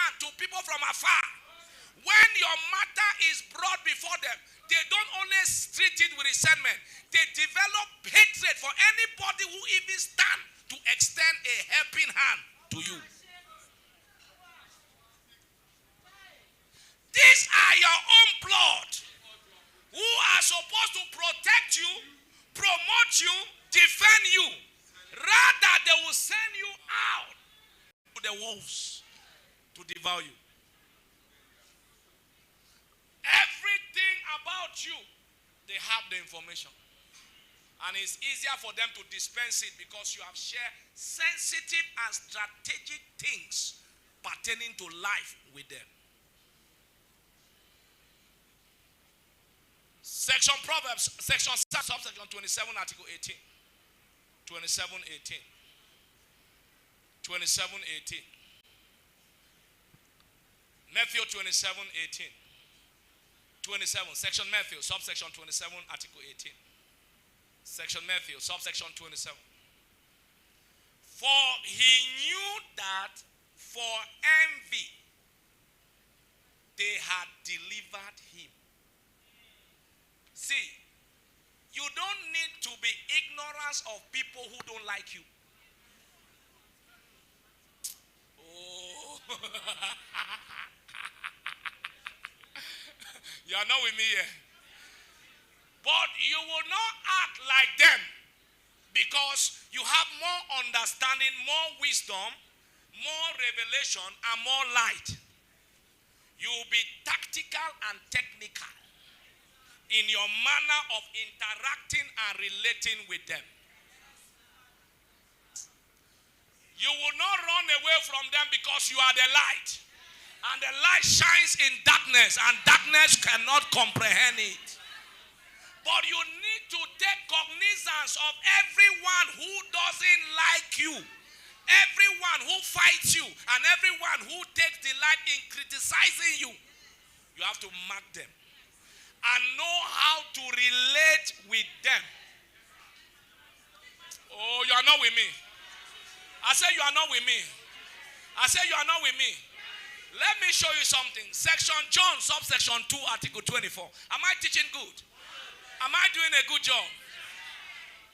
hand to people from afar. When your matter is brought before them, they don't only treat it with resentment. They develop hatred for anybody who even stand to extend a helping hand to you. These are your own blood who are supposed to protect you, promote you, defend you. Rather, they will send you out to the wolves to devour you. Everything about you, they have the information. And it's easier for them to dispense it because you have shared sensitive and strategic things pertaining to life with them. Section Proverbs, section 27, article 18. 27:18. 27:18. Matthew 27:18. 27, section Matthew, subsection 27, article 18. Section Matthew, subsection 27. For he knew that for envy they had delivered him. See, you don't need to be ignorant of people who don't like you. Oh. You are not with me here. But you will not act like them because you have more understanding, more wisdom, more revelation, and more light. You will be tactical and technical in your manner of interacting and relating with them. You will not run away from them because you are the light. And the light shines in darkness, and darkness cannot comprehend it. But you need to take cognizance of everyone who doesn't like you, everyone who fights you, and everyone who takes delight in criticizing you. You have to mark them and know how to relate with them. Oh, you are not with me. I say you are not with me. I say you are not with me. Let me show you something. Section John, subsection 2, article 24. Am I teaching good? Am I doing a good job?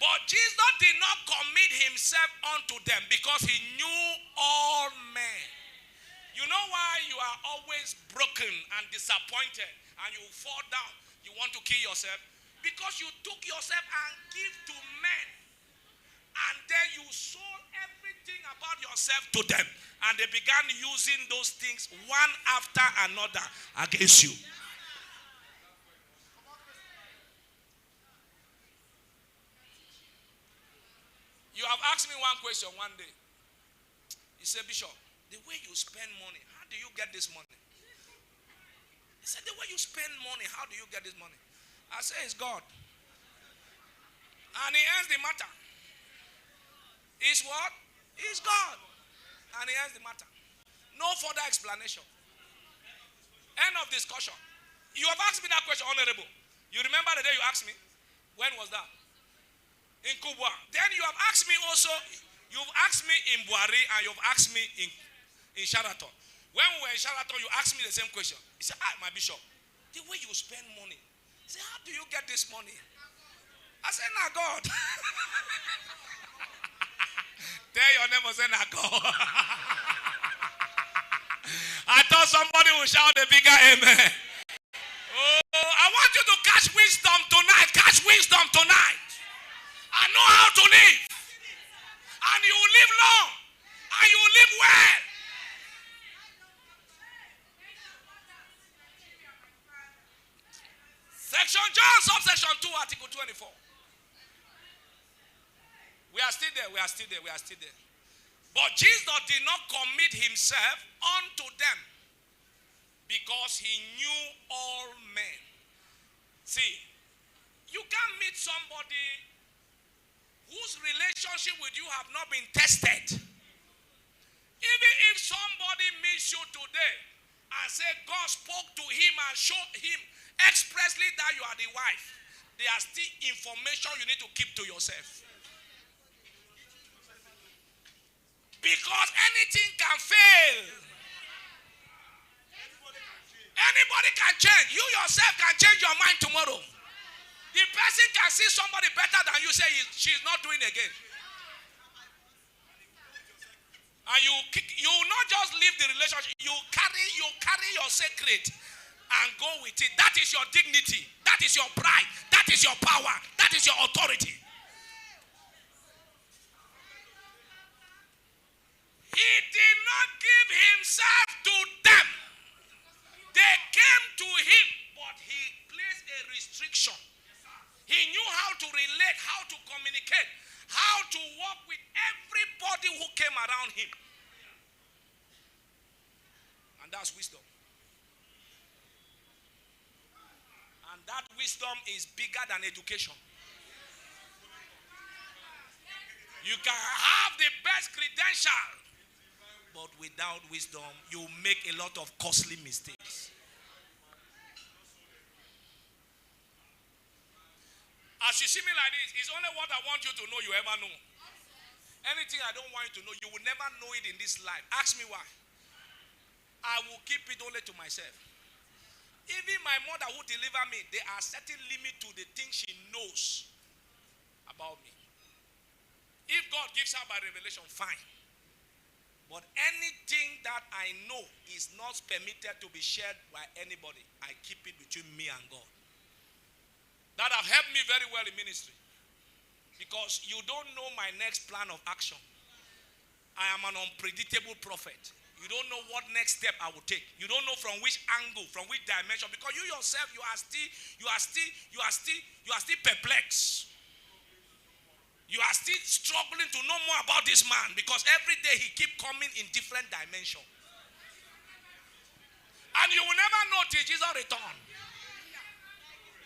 But Jesus did not commit himself unto them because he knew all men. You know why you are always broken and disappointed and you fall down? You want to kill yourself? Because you took yourself and give to men. And then you sold everything about yourself to them. And they began using those things one after another against you. You have asked me one question one day. You said, Bishop, the way you spend money, how do you get this money? He said, the way you spend money, how do you get this money? I said, it's God. And he ends the matter. It's what? It's God. And he ends the matter. No further explanation. End of discussion. You have asked me that question, Honorable. You remember the day you asked me? When was that? In Kubwa. Then you have asked me also, you've asked me in Buari and you've asked me in Sheraton. When we were in Sheraton, you asked me the same question. He said, my bishop, the way you spend money. He said, how do you get this money? I said, nah, God. Tell your neighbor, say, nah, God. I thought somebody would shout a bigger amen. Oh, I want you to catch wisdom tonight. Catch wisdom tonight. I know how to live. And you will live long. And you will live well. Section John, subsection 2, article 24. We are still there, we are still there, we are still there. But Jesus did not commit himself unto them because he knew all men. See, you can't meet somebody whose relationship with you have not been tested. Even if somebody meets you today and say God spoke to him and showed him expressly that you are the wife, there are still information you need to keep to yourself. Because anything can fail. Nobody can change. You yourself can change your mind tomorrow. The person can see somebody better than you, say she's not doing again. And you not just leave the relationship, you carry your secret and go with it. That is your dignity. That is your pride. That is your power. That is your authority. He did not give himself to them. They came to him, but he placed a restriction. He knew how to relate, how to communicate, how to work with everybody who came around him. And that's wisdom. And that wisdom is bigger than education. You can have the best credential, but without wisdom, you make a lot of costly mistakes. As you see me like this, it's only what I want you to know you ever know. Anything I don't want you to know, you will never know it in this life. Ask me why. I will keep it only to myself. Even my mother who delivered me, there are certain limits to the things she knows about me. If God gives her by revelation, fine. But anything that I know is not permitted to be shared by anybody, I keep it between me and God. That have helped me very well in ministry. Because you don't know my next plan of action. I am an unpredictable prophet. You don't know what next step I will take. You don't know from which angle, from which dimension. Because you yourself, you are still perplexed. You are still struggling to know more about this man. Because every day he keeps coming in different dimensions. And you will never know till Jesus returns.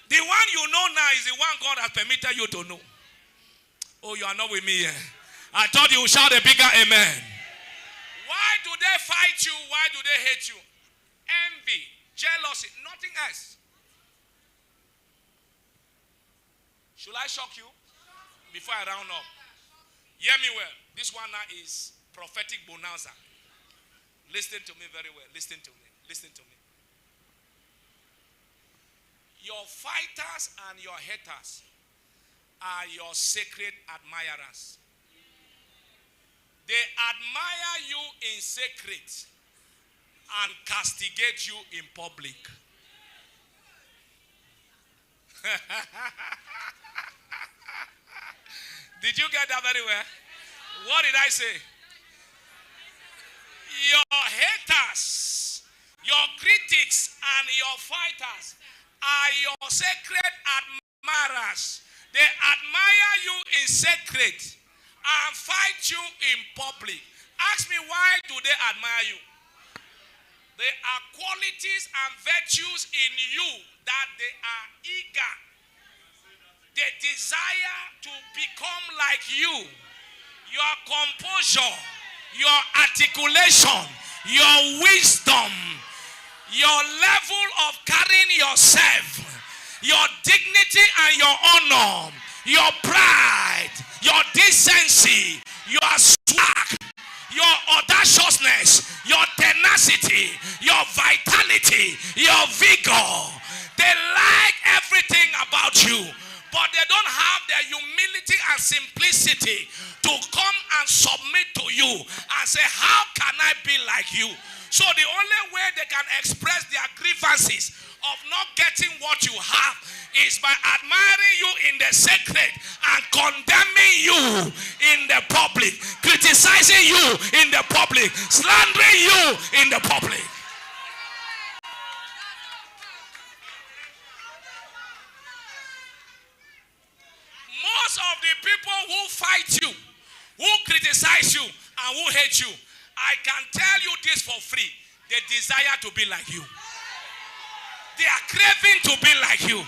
The one you know now is the one God has permitted you to know. Oh, you are not with me here. I thought you would shout a bigger amen. Why do they fight you? Why do they hate you? Envy, jealousy, nothing else. Should I shock you? Before I round up. Hear me well. This one now is prophetic bonanza. Listen to me very well. Listen to me. Listen to me. Your fighters and your haters are your sacred admirers. They admire you in secret and castigate you in public. Did you get that very well? What did I say? Your haters, your critics, and your fighters are your sacred admirers. They admire you in secret and fight you in public. Ask me, why do they admire you? There are qualities and virtues in you that they are eager. They desire to become like you. Your composure, your articulation, your wisdom, your level of carrying yourself, your dignity and your honor, your pride, your decency, your swag, your audaciousness, your tenacity, your vitality, your vigor. They like everything about you, but they don't have the humility and simplicity to come and submit to you and say, how can I be like you? So the only way they can express their grievances of not getting what you have is by admiring you in the secret and condemning you in the public, criticizing you in the public, slandering you in the public. Most of the people who fight you, who criticize you, and who hate you, I can tell you this for free. They desire to be like you. They are craving to be like you.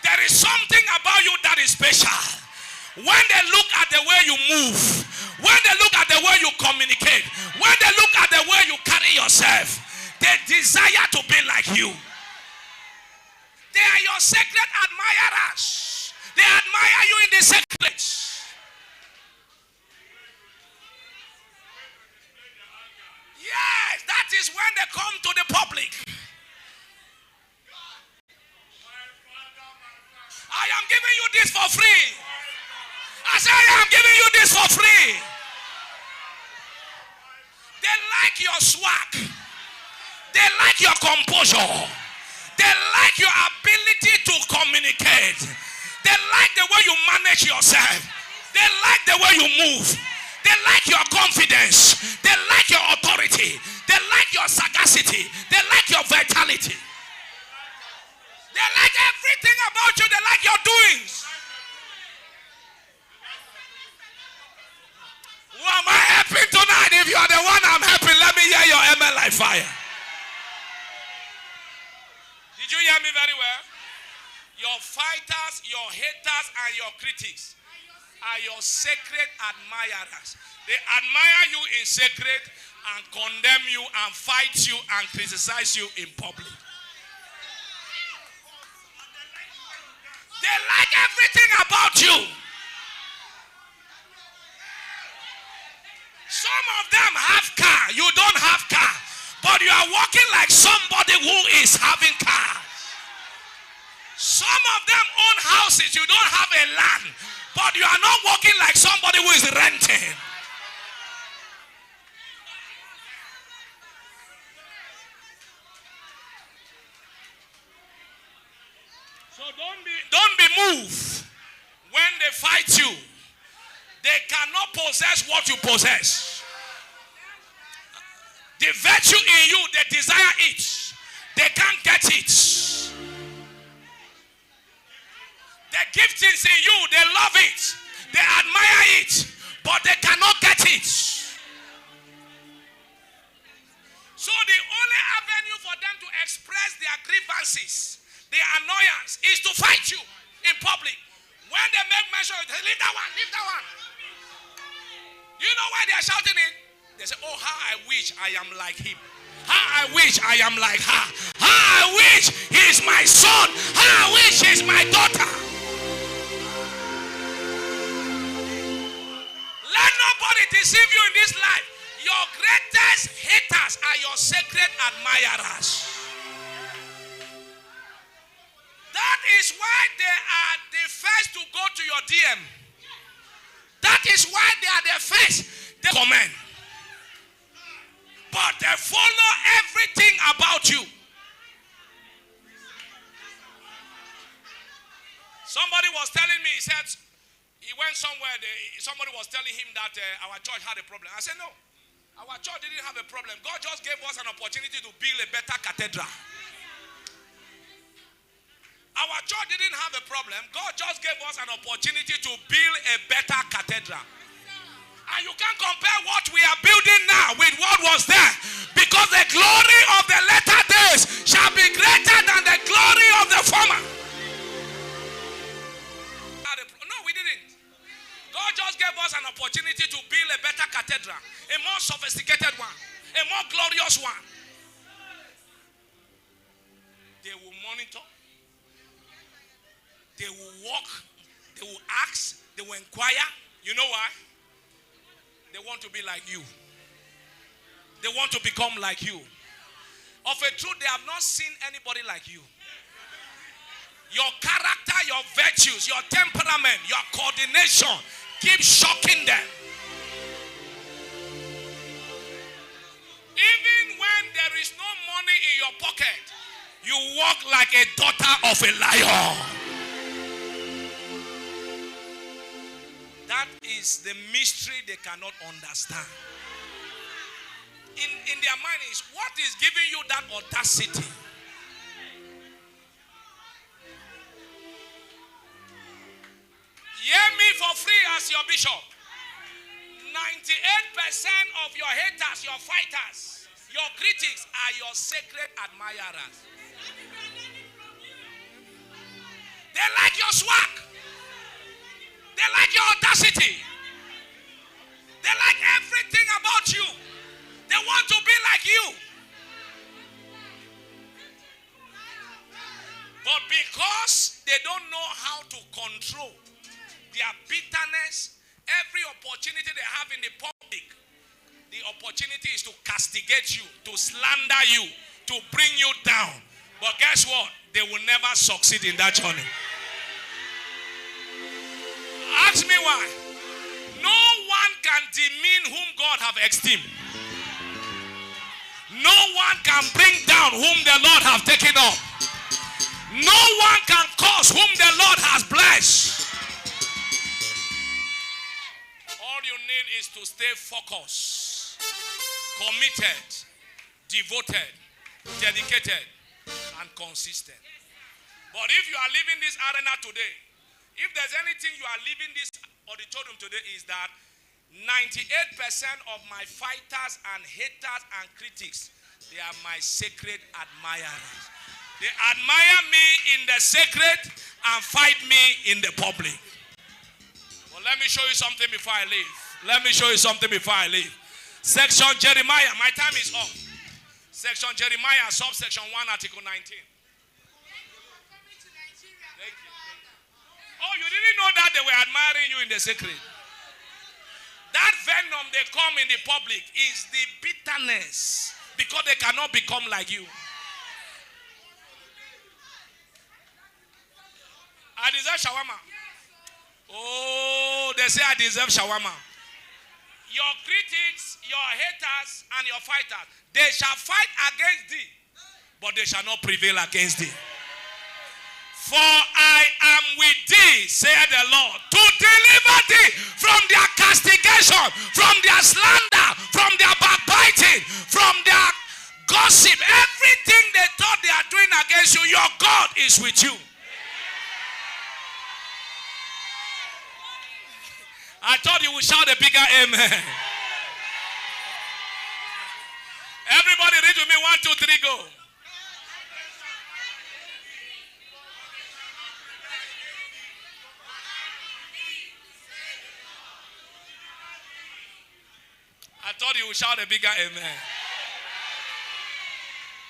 There is something about you that is special. When they look at the way you move, when they look at the way you communicate, when they look at the way you carry yourself, they desire to be like you. They are your sacred admirers. They admire you in the secret. Yes, that is when they come to the public. this for free. I say, I am giving you this for free. They like your swag. They like your composure. They like your ability to communicate. They like the way you manage yourself. They like the way you move. They like your confidence. They like your authority. They like your sagacity. They like your vitality. They like everything about you. They like your doings. Who am I helping tonight? If you are the one I'm helping, let me hear your amen like fire. Did you hear me very well? Your fighters, your haters, and your critics are your sacred admirers. They admire you in secret and condemn you and fight you and criticize you in public. They like everything about you. Some of them have car. You don't have car. But you are walking like somebody who is having cars. Some of them own houses. You don't have a land. But you are not walking like somebody who is renting. So don't be moved when they fight you. They cannot possess what you possess. The virtue in you, they desire it. They can't get it. The giftings in you, they love it. They admire it. But they cannot get it. So the only avenue for them to express their grievances, their annoyance, is to fight you in public. When they make mention, they leave that one, leave that one. You know why they are shouting it? They say, oh, how I wish I am like him. How I wish I am like her. How I wish he is my son. How I wish he is my daughter. Let nobody deceive you in this life. Your greatest haters are your sacred admirers. That is why they are the first to go to your DM. That is why they are the first. They comment. But they follow everything about you. Somebody was telling me, he said, he went somewhere, somebody was telling him that our church had a problem. I said, no, our church didn't have a problem. God just gave us an opportunity to build a better cathedral. Our church didn't have a problem. God just gave us an opportunity to build a better cathedral. And you can't compare what we are building now with what was there. Because the glory of the latter days shall be greater than the glory of the former. No, we didn't. God just gave us an opportunity to build a better cathedral. A more sophisticated one. A more glorious one. They will monitor. They will walk. They will ask. They will inquire. You know why? They want to be like you. They want to become like you. Of a truth, they have not seen anybody like you. Your character, your virtues, your temperament, your coordination keep shocking them. Even when there is no money in your pocket, you walk like a daughter of a lion. That is the mystery they cannot understand. In their mind is, what is giving you that audacity? Hear me for free as your bishop. 98% of your haters, your fighters, your critics are your sacred admirers. They like your swag. They like your audacity. They like everything about you. They want to be like you. But because they don't know how to control their bitterness, every opportunity they have in the public, the opportunity is to castigate you, to slander you, to bring you down. But guess what? They will never succeed in that journey. Ask me why. No one can demean whom God have esteemed. No one can bring down whom the Lord have taken up. No one can curse whom the Lord has blessed. All you need is to stay focused, committed, devoted, dedicated, and consistent. But if you are leaving this arena today, if there's anything you are leaving this auditorium today, is that 98% of my fighters and haters and critics, they are my sacred admirers. They admire me in the sacred and fight me in the public. Well, let me show you something before I leave. Let me show you something before I leave. Section Jeremiah. My time is up. Section Jeremiah, subsection 1, article 19. Thank you. Oh, you didn't know that they were admiring you in the sacred? That venom they come in the public is the bitterness, because they cannot become like you. I deserve shawarma. Oh, they say I deserve shawarma. Your critics, your haters, and your fighters, they shall fight against thee, but they shall not prevail against thee. For I am with thee, saith the Lord, to deliver thee from their castigation, from their slander, from their backbiting, from their gossip. Everything they thought they are doing against you, your God is with you. I thought you would shout a bigger amen. Everybody read with me. 1, 2, 3, go. I thought you would shout a bigger amen.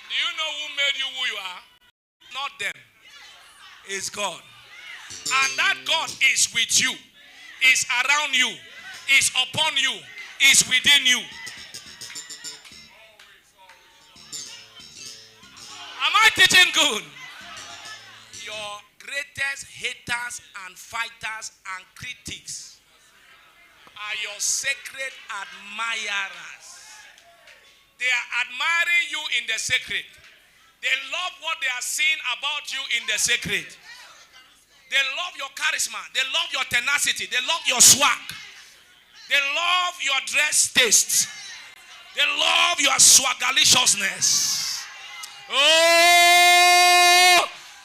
Do you know who made you who you are? Not them. It's God. And that God is with you, is around you, is upon you, is within you. Am I teaching good? Your greatest haters and fighters and critics are your sacred admirers. They are admiring you in the sacred. They love what they are seeing about you in the sacred. They love your charisma. They love your tenacity. They love your swag. They love your dress taste. They love your swagaliciousness. Oh,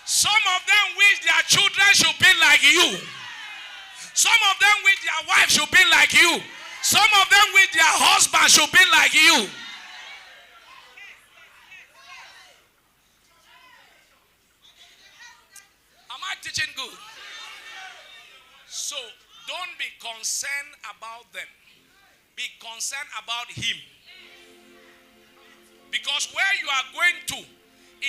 some of them wish their children should be like you. Some of them wish their wife should be like you. Some of them wish their husband should be like you. Am I teaching good? So, don't be concerned about them. Be concerned about him. Because where you are going to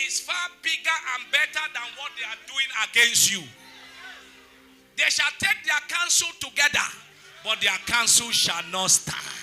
is far bigger and better than what they are doing against you. They shall take their counsel together, but their counsel shall not stand.